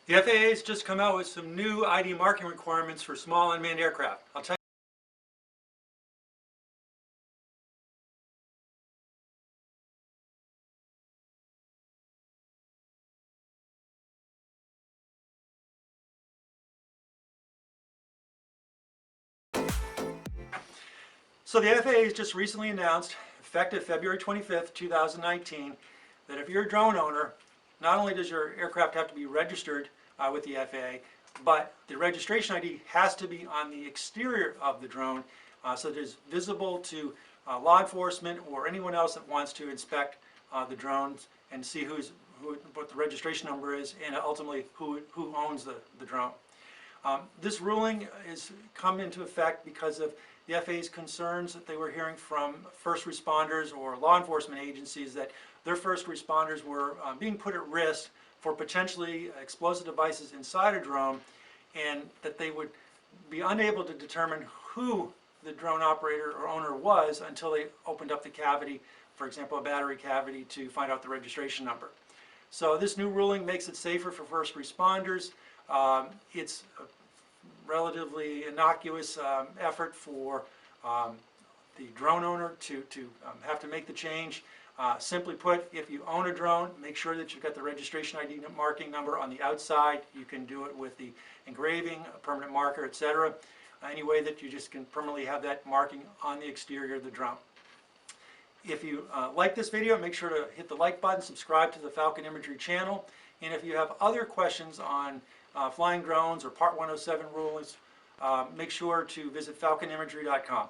The FAA has just come out with some new ID marking requirements for small unmanned aircraft. I'll tell you. So the FAA has just recently announced, effective February 25th, 2019, that if you're a drone owner, not only does your aircraft have to be registered with the FAA, but the registration ID has to be on the exterior of the drone so that it's visible to law enforcement or anyone else that wants to inspect the drones and see what the registration number is and ultimately who owns the drone. This ruling has come into effect because of the FAA's concerns that they were hearing from first responders or law enforcement agencies that their first responders were being put at risk for potentially explosive devices inside a drone, and that they would be unable to determine who the drone operator or owner was until they opened up the cavity, for example a battery cavity, to find out the registration number. So this new ruling makes it safer for first responders. It's a relatively innocuous effort for the drone owner to have to make the change. Simply put, if you own a drone, make sure that you've got the registration ID marking number on the outside. You can do it with the engraving, a permanent marker, etc. Any way that you just can permanently have that marking on the exterior of the drone. If you like this video, make sure to hit the like button, subscribe to the Falcon Imagery channel, and if you have other questions on flying drones or Part 107 rulings, make sure to visit falconimagery.com.